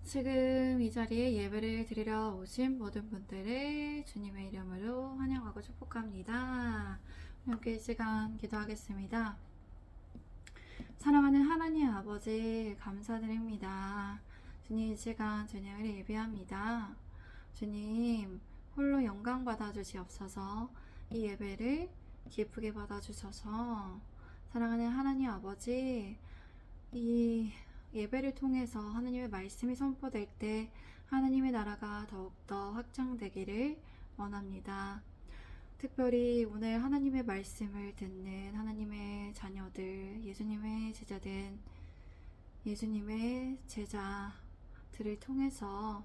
지금 이 자리에 예배를 드리러 오신 모든 분들을 주님의 이름으로 환영하고 축복합니다. 함께 이 시간 기도하겠습니다. 사랑하는 하나님 아버지 감사드립니다. 주님 이 시간 주님을 예배합니다. 주님 홀로 영광 받아주시옵소서. 이 예배를 기쁘게 받아주셔서 사랑하는 하나님 아버지 이 예배를 통해서 하나님의 말씀이 선포될 때 하나님의 나라가 더욱더 확장되기를 원합니다. 특별히 오늘 하나님의 말씀을 듣는 하나님의 자녀들, 예수님의 제자된 예수님의 제자들을 통해서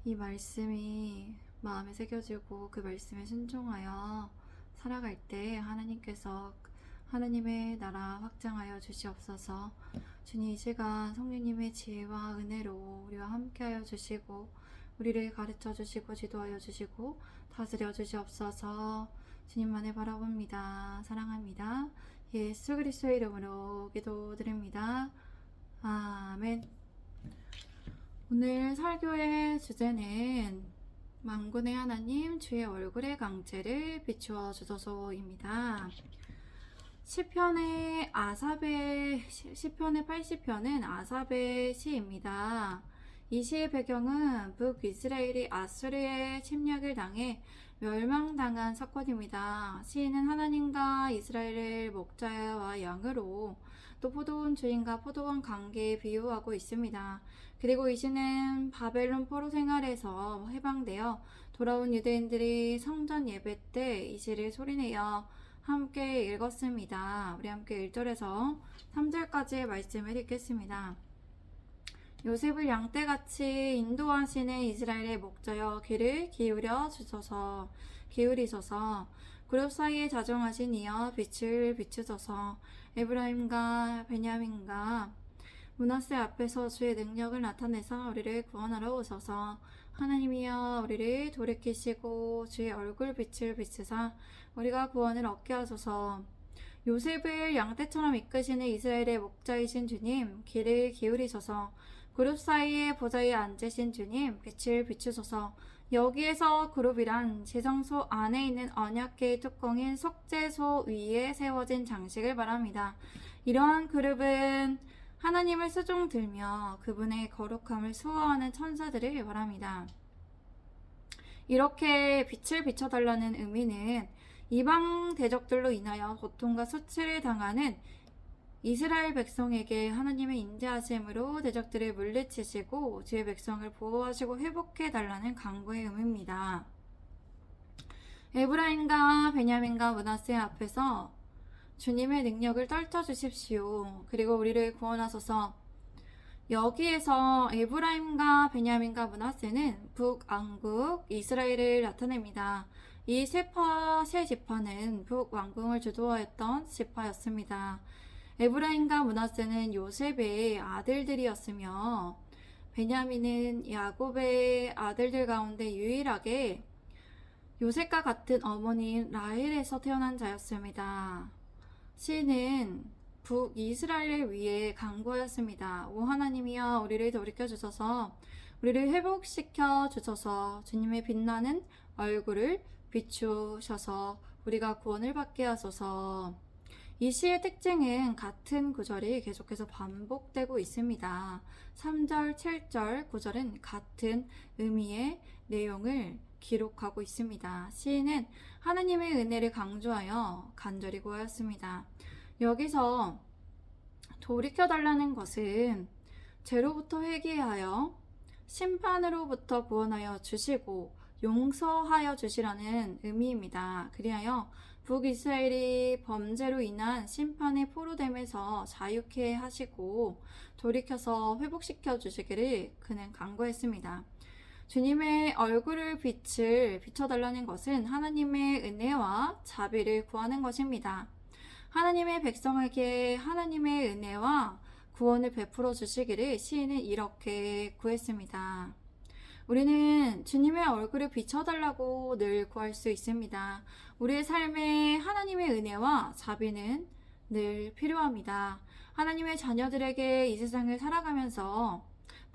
이 말씀이 마음에 새겨지고 그 말씀에 순종하여 살아갈 때 하나님께서 하나님의 나라 확장하여 주시옵소서. 주님 이 시간 성령님의 지혜와 은혜로 우리와 함께하여 주시고 우리를 가르쳐 주시고 지도하여 주시고 다스려 주시옵소서. 주님만을 바라봅니다. 사랑합니다. 예수 그리스도의 이름으로 기도드립니다. 아멘. 오늘 설교의 주제는 만군의 하나님 주의 얼굴의 강체를 비추어 주소서입니다. 시편의 80편은 아삽의 시입니다. 이 시의 배경은 북이스라엘이 아수르의 침략을 당해 멸망당한 사건입니다. 시인은 하나님과 이스라엘을 목자와 양으로 또 포도원 주인과 포도원 관계에 비유하고 있습니다. 그리고 이 시는 바벨론 포로 생활에서 해방되어 돌아온 유대인들이 성전 예배 때 이 시를 소리내어 함께 읽었습니다. 우리 함께 1절에서 3절까지의 말씀을 읽겠습니다. 요셉을 양떼같이 인도하시는 이스라엘의 목자여 귀를 기울이소서. 그룹 사이에 자정하신 이여 빛을 비추소서. 에브라임과 베냐민과 므낫세 앞에서 주의 능력을 나타내사 우리를 구원하러 오소서. 하나님이여 우리를 돌이키시고 주의 얼굴 빛을 비추사 우리가 구원을 얻게 하소서. 요셉을 양떼처럼 이끄시는 이스라엘의 목자이신 주님 귀를 기울이소서. 그룹 사이에 보좌에 앉으신 주님 빛을 비추소서. 여기에서 그룹이란 지성소 안에 있는 언약궤의 뚜껑인 속죄소 위에 세워진 장식을 말합니다. 이러한 그룹은 하나님을 수종 들며 그분의 거룩함을 수호하는 천사들을 말합니다. 이렇게 빛을 비춰달라는 의미는 이방 대적들로 인하여 고통과 수치를 당하는 이스라엘 백성에게 하나님의 인자하심으로 대적들을 물리치시고 주의 백성을 보호하시고 회복해달라는 간구의 의미입니다. 에브라임과 베냐민과 므낫세 앞에서 주님의 능력을 떨쳐주십시오. 그리고 우리를 구원하소서. 여기에서 에브라임과 베냐민과 므낫세는 북왕국 이스라엘을 나타냅니다. 이 세 지파는 북왕국을 주도하였던 지파였습니다. 에브라임과 므낫세는 요셉의 아들들이었으며 베냐민은 야곱의 아들들 가운데 유일하게 요셉과 같은 어머니인 라헬에서 태어난 자였습니다. 시는 북이스라엘을 위해 간구하였습니다. 오 하나님이여 우리를 돌이켜 주소서. 우리를 회복시켜 주소서. 주님의 빛나는 얼굴을 비추셔서 우리가 구원을 받게 하소서. 이 시의 특징은 같은 구절이 계속해서 반복되고 있습니다. 3절, 7절, 9절은 같은 의미의 내용을 기록하고 있습니다. 시인은 하나님의 은혜를 강조하여 간절히 구하였습니다. 여기서 돌이켜달라는 것은 죄로부터 회개하여 심판으로부터 구원하여 주시고 용서하여 주시라는 의미입니다. 그리하여 북이스라엘이 범죄로 인한 심판의 포로됨에서 자유케 하시고 돌이켜서 회복시켜 주시기를 그는 간구했습니다. 주님의 얼굴을 비춰달라는 것은 하나님의 은혜와 자비를 구하는 것입니다. 하나님의 백성에게 하나님의 은혜와 구원을 베풀어 주시기를 시인은 이렇게 구했습니다. 우리는 주님의 얼굴을 비춰달라고 늘 구할 수 있습니다. 우리의 삶에 하나님의 은혜와 자비는 늘 필요합니다. 하나님의 자녀들에게 이 세상을 살아가면서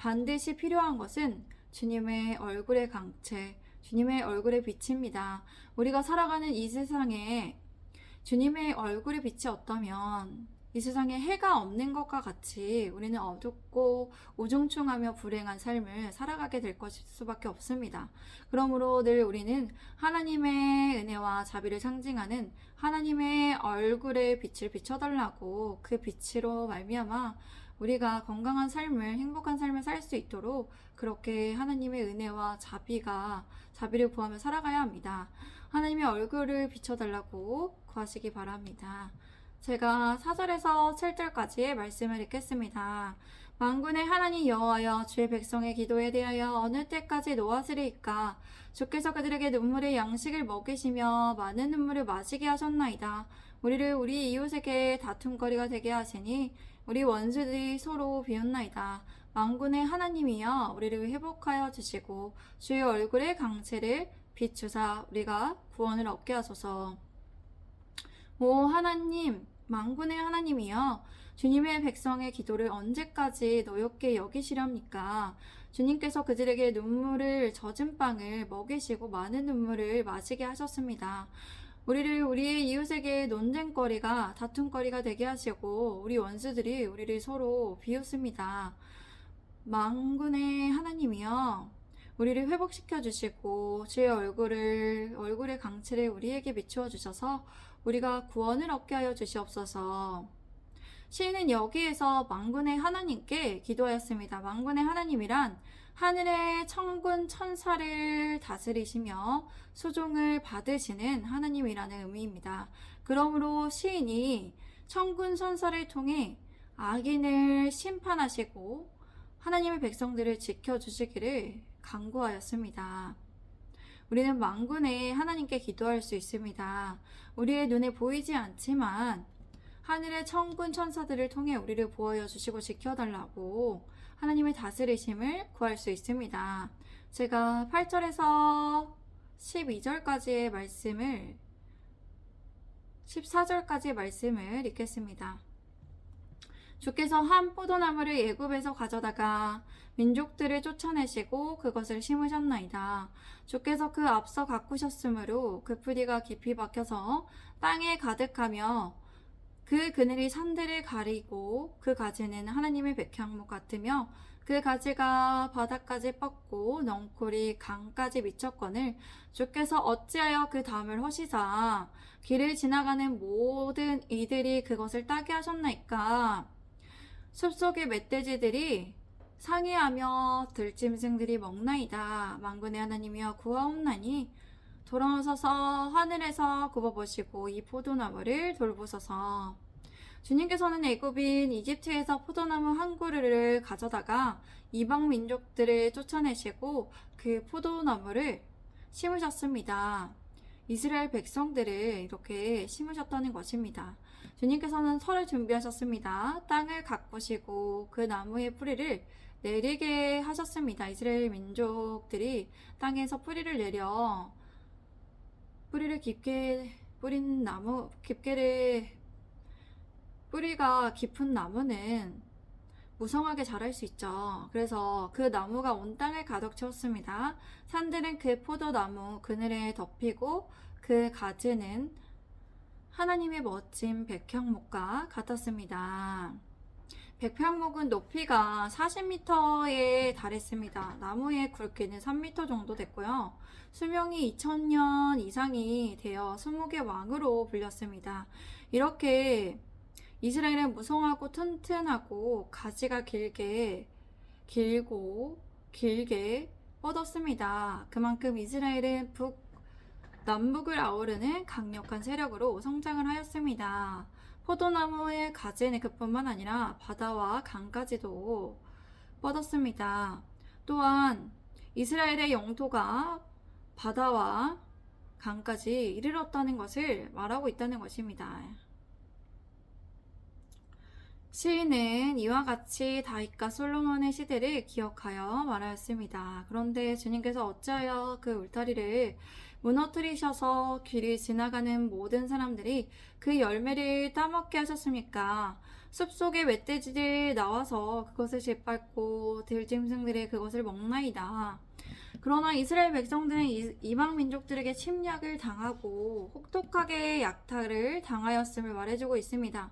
반드시 필요한 것은 주님의 얼굴의 강체, 주님의 얼굴의 빛입니다. 우리가 살아가는 이 세상에 주님의 얼굴의 빛이 없다면 이 세상에 해가 없는 것과 같이 우리는 어둡고 우중충하며 불행한 삶을 살아가게 될 수밖에 없습니다. 그러므로 늘 우리는 하나님의 은혜와 자비를 상징하는 하나님의 얼굴의 빛을 비춰달라고, 그 빛으로 말미암아 우리가 건강한 삶을, 행복한 삶을 살 수 있도록 그렇게 하나님의 은혜와 자비를 구하며 살아가야 합니다. 하나님의 얼굴을 비춰달라고 구하시기 바랍니다. 제가 4절에서 7절까지의 말씀을 읽겠습니다. 만군의 하나님 여호와여, 주의 백성의 기도에 대하여 어느 때까지 노하시리이까? 주께서 그들에게 눈물의 양식을 먹이시며 많은 눈물을 마시게 하셨나이다. 우리를 우리 이웃에게 다툼거리가 되게 하시니 우리 원수들이 서로 비웃나이다. 만군의 하나님이여, 우리를 회복하여 주시고 주의 얼굴의 강체를 비추사 우리가 구원을 얻게 하소서. 오 하나님, 만군의 하나님이여, 주님의 백성의 기도를 언제까지 노엽게 여기시렵니까? 주님께서 그들에게 눈물을 젖은 빵을 먹이시고 많은 눈물을 마시게 하셨습니다. 우리를 우리의 이웃에게 논쟁거리가, 다툼거리가 되게 하시고 우리 원수들이 우리를 서로 비웃습니다. 만군의 하나님이여, 우리를 회복시켜 주시고 주의 얼굴의 강체를 우리에게 비추어 주셔서 우리가 구원을 얻게 하여 주시옵소서. 시인은 여기에서 만군의 하나님께 기도하였습니다. 만군의 하나님이란 하늘의 천군 천사를 다스리시며 수종을 받으시는 하나님이라는 의미입니다. 그러므로 시인이 천군 천사를 통해 악인을 심판하시고 하나님의 백성들을 지켜주시기를 간구하였습니다. 우리는 만군의 하나님께 기도할 수 있습니다. 우리의 눈에 보이지 않지만 하늘의 천군 천사들을 통해 우리를 보호하여 주시고 지켜달라고 하나님의 다스리심을 구할 수 있습니다. 제가 8절에서 12절까지의 말씀을, 14절까지의 말씀을 읽겠습니다. 주께서 한 포도나무를 애굽에서 가져다가 민족들을 쫓아내시고 그것을 심으셨나이다. 주께서 그 앞서 가꾸셨으므로 그 뿌리가 깊이 박혀서 땅에 가득하며 그 그늘이 산들을 가리고 그 가지는 하나님의 백향목 같으며 그 가지가 바닥까지 뻗고 넝쿨이 강까지 미쳤거늘 주께서 어찌하여 그 담을 허시사 길을 지나가는 모든 이들이 그것을 따게 하셨나이까? 숲속의 멧돼지들이 상해하며 들짐승들이 먹나이다. 만군의 하나님이여 구하옵나니 돌아오셔서 하늘에서 굽어보시고 이 포도나무를 돌보소서. 주님께서는 애굽인 이집트에서 포도나무 한 그루를 가져다가 이방 민족들을 쫓아내시고 그 포도나무를 심으셨습니다. 이스라엘 백성들을 이렇게 심으셨다는 것입니다. 주님께서는 설을 준비하셨습니다. 땅을 가꾸시고 그 나무의 뿌리를 내리게 하셨습니다. 이스라엘 민족들이 땅에서 뿌리를 내려 뿌리를 깊게 뿌린 나무, 뿌리가 깊은 나무는 무성하게 자랄 수 있죠. 그래서 그 나무가 온 땅을 가득 채웠습니다. 산들은 그 포도나무 그늘에 덮이고 그 가지는 하나님의 멋진 백향목과 같았습니다. 백향목은 높이가 40m에 달했습니다. 나무의 굵기는 3m 정도 됐고요. 수명이 2000년 이상이 되어 수목의 왕으로 불렸습니다. 이렇게 이스라엘은 무성하고 튼튼하고 가지가 길게 뻗었습니다. 그만큼 이스라엘은 남북을 아우르는 강력한 세력으로 성장을 하였습니다. 포도나무의 가지는 그뿐만 아니라 바다와 강까지도 뻗었습니다. 또한 이스라엘의 영토가 바다와 강까지 이르렀다는 것을 말하고 있다는 것입니다. 시인은 이와 같이 다윗과 솔로몬의 시대를 기억하여 말하였습니다. 그런데 주님께서 어찌하여 그 울타리를 무너뜨리셔서 길이 지나가는 모든 사람들이 그 열매를 따먹게 하셨습니까? 숲속의 멧돼지들 나와서 그것을 짓밟고 들짐승들이 그것을 먹나이다. 그러나 이스라엘 백성들은 이방 민족들에게 침략을 당하고 혹독하게 약탈을 당하였음을 말해주고 있습니다.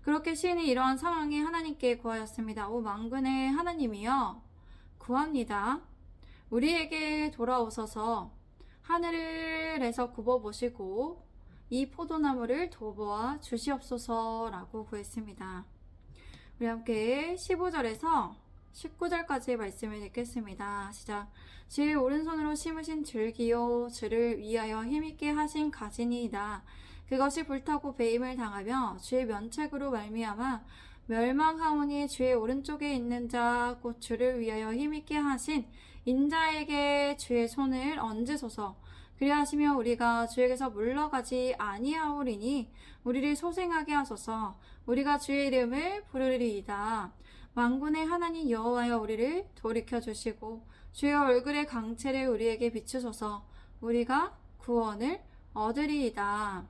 그렇게 시인이 이러한 상황에 하나님께 구하였습니다. 오 만군의 하나님이여, 구합니다. 우리에게 돌아오셔서 하늘에서 굽어보시고 이 포도나무를 도보아 주시옵소서라고 구했습니다. 우리 함께 15절에서 19절까지의 말씀을 읽겠습니다. 시작. 주의 오른손으로 심으신 줄기요 주를 위하여 힘있게 하신 가지니이다. 그것이 불타고 배임을 당하며 주의 면책으로 말미암아 멸망하오니 주의 오른쪽에 있는 자 곧 주를 위하여 힘있게 하신 인자에게 주의 손을 얹으소서. 그리하시며 우리가 주에게서 물러가지 아니하오리니 우리를 소생하게 하소서. 우리가 주의 이름을 부르리이다. 만군의 하나님 여호와여, 우리를 돌이켜 주시고 주의 얼굴의 강체를 우리에게 비추소서. 우리가 구원을 얻으리이다.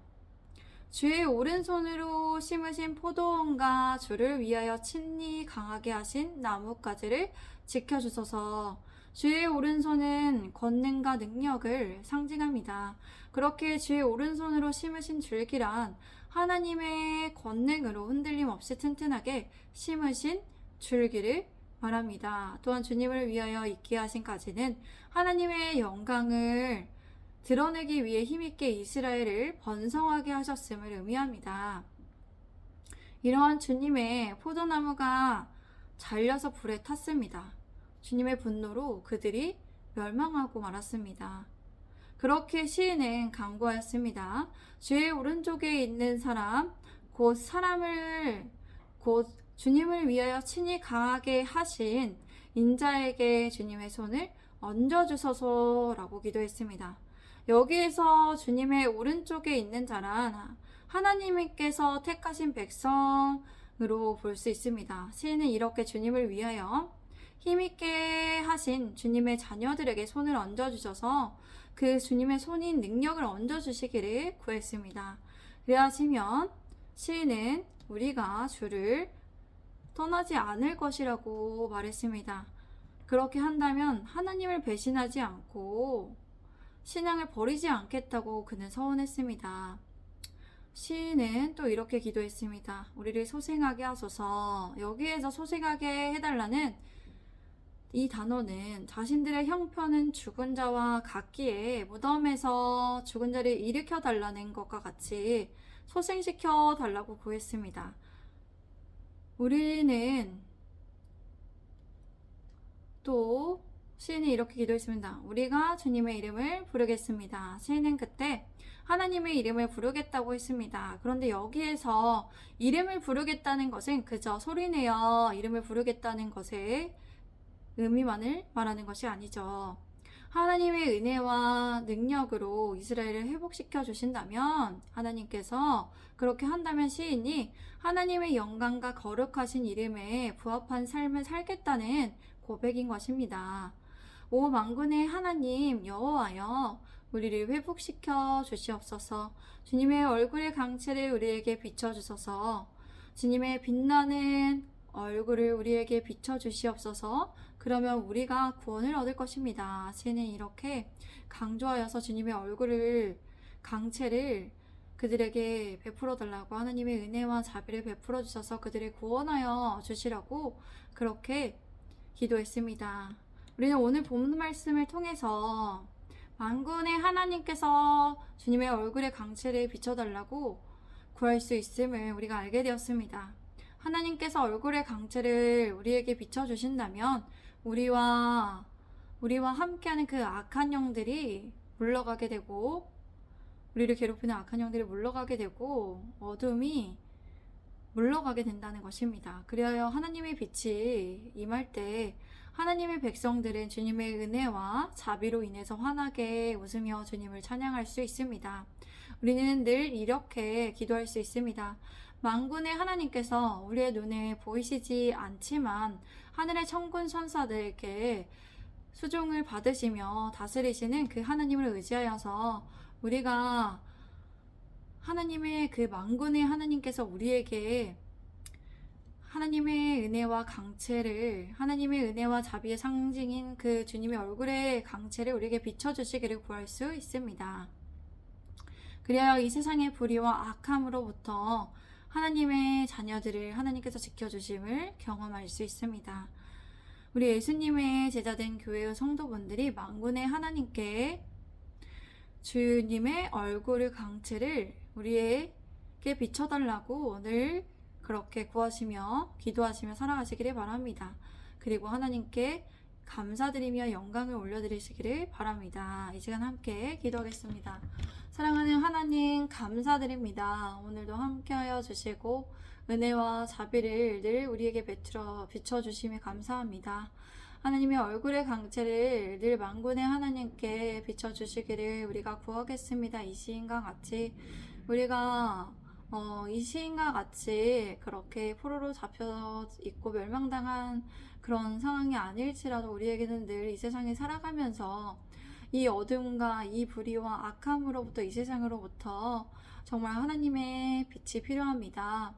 주의 오른손으로 심으신 포도원과 주를 위하여 친히 강하게 하신 나뭇가지를 지켜주소서. 주의 오른손은 권능과 능력을 상징합니다. 그렇게 주의 오른손으로 심으신 줄기란 하나님의 권능으로 흔들림 없이 튼튼하게 심으신 줄기를 말합니다. 또한 주님을 위하여 있게 하신 가지는 하나님의 영광을 드러내기 위해 힘있게 이스라엘을 번성하게 하셨음을 의미합니다. 이러한 주님의 포도나무가 잘려서 불에 탔습니다. 주님의 분노로 그들이 멸망하고 말았습니다. 그렇게 시인은 간구하였습니다. 주의 오른쪽에 있는 사람, 곧 주님을 위하여 친히 강하게 하신 인자에게 주님의 손을 얹어주소서라고 기도했습니다. 여기에서 주님의 오른쪽에 있는 자란 하나님께서 택하신 백성으로 볼 수 있습니다. 시인은 이렇게 주님을 위하여 힘있게 하신 주님의 자녀들에게 손을 얹어주셔서 그 주님의 손인 능력을 얹어주시기를 구했습니다. 그리하시면 시인은 우리가 주를 떠나지 않을 것이라고 말했습니다. 그렇게 한다면 하나님을 배신하지 않고 신앙을 버리지 않겠다고 그는 서원했습니다. 시인은 또 이렇게 기도했습니다. 우리를 소생하게 하소서. 여기에서 소생하게 해달라는 이 단어는 자신들의 형편은 죽은 자와 같기에 무덤에서 죽은 자를 일으켜 달라는 것과 같이 소생시켜 달라고 구했습니다. 우리는 또 시인이 이렇게 기도했습니다. 우리가 주님의 이름을 부르겠습니다. 시인은 그때 하나님의 이름을 부르겠다고 했습니다. 그런데 여기에서 이름을 부르겠다는 것은 그저 소리내어 이름을 부르겠다는 것의 의미만을 말하는 것이 아니죠. 하나님의 은혜와 능력으로 이스라엘을 회복시켜 주신다면, 하나님께서 그렇게 한다면 시인이 하나님의 영광과 거룩하신 이름에 부합한 삶을 살겠다는 고백인 것입니다. 오 만군의 하나님 여호와여, 우리를 회복시켜 주시옵소서. 주님의 얼굴의 강체를 우리에게 비춰주소서. 주님의 빛나는 얼굴을 우리에게 비춰주시옵소서. 그러면 우리가 구원을 얻을 것입니다. 시인은 이렇게 강조하여서 주님의 얼굴을 강체를 그들에게 베풀어 달라고, 하나님의 은혜와 자비를 베풀어 주셔서 그들을 구원하여 주시라고 그렇게 기도했습니다. 우리는 오늘 본문 말씀을 통해서 만군의 하나님께서 주님의 얼굴의 강체를 비춰달라고 구할 수 있음을 우리가 알게 되었습니다. 하나님께서 얼굴의 강체를 우리에게 비춰주신다면 우리와 함께하는 그 악한 영들이 물러가게 되고, 우리를 괴롭히는 악한 영들이 물러가게 되고 어둠이 물러가게 된다는 것입니다. 그리하여 하나님의 빛이 임할 때 하나님의 백성들은 주님의 은혜와 자비로 인해서 환하게 웃으며 주님을 찬양할 수 있습니다. 우리는 늘 이렇게 기도할 수 있습니다. 만군의 하나님께서 우리의 눈에 보이시지 않지만 하늘의 천군 천사들에게 수종을 받으시며 다스리시는 그 하나님을 의지하여서 우리가 하나님의 그 만군의 하나님께서 우리에게 하나님의 은혜와 강체를, 하나님의 은혜와 자비의 상징인 그 주님의 얼굴의 강체를 우리에게 비춰주시기를 구할 수 있습니다. 그리하여 이 세상의 불의와 악함으로부터 하나님의 자녀들을 하나님께서 지켜주심을 경험할 수 있습니다. 우리 예수님의 제자된 교회의 성도분들이 만군의 하나님께 주님의 얼굴의 강체를 우리에게 비춰달라고 늘 그렇게 구하시며 기도하시며 살아가시기를 바랍니다. 그리고 하나님께 감사드리며 영광을 올려드리시기를 바랍니다. 이 시간 함께 기도하겠습니다. 사랑하는 하나님, 감사드립니다. 오늘도 함께하여 주시고 은혜와 자비를 늘 우리에게 비춰주심에 감사합니다. 하나님의 얼굴의 강체를 늘 만군의 하나님께 비춰주시기를 우리가 구하겠습니다. 이 시인과 같이 우리가 이 시인과 같이 그렇게 포로로 잡혀 있고 멸망당한 그런 상황이 아닐지라도 우리에게는 늘 이 세상에 살아가면서 이 어둠과 이 불의와 악함으로부터 이 세상으로부터 정말 하나님의 빛이 필요합니다.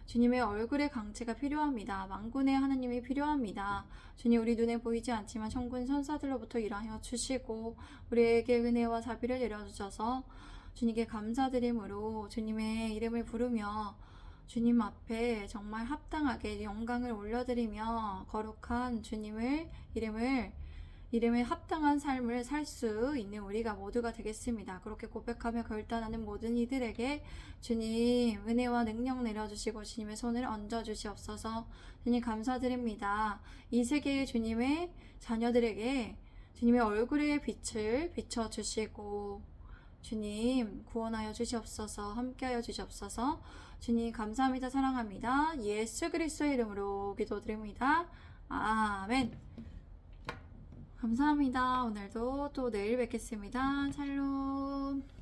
주님의 얼굴의 강체가 필요합니다. 만군의 하나님이 필요합니다. 주님, 우리 눈에 보이지 않지만 천군 천사들로부터 일하여 주시고 우리에게 은혜와 자비를 내려주셔서 주님께 감사드림으로 주님의 이름을 부르며 주님 앞에 정말 합당하게 영광을 올려드리며 거룩한 주님의 이름에 합당한 삶을 살 수 있는 우리가 모두가 되겠습니다. 그렇게 고백하며 결단하는 모든 이들에게 주님 은혜와 능력 내려주시고 주님의 손을 얹어주시옵소서. 주님 감사드립니다. 이 세계의 주님의 자녀들에게 주님의 얼굴의 빛을 비춰주시고 주님 구원하여 주시옵소서. 함께하여 주시옵소서. 주님 감사합니다. 사랑합니다. 예수 그리스도의 이름으로 기도드립니다. 아멘. 감사합니다. 오늘도 또 내일 뵙겠습니다. 샬롬.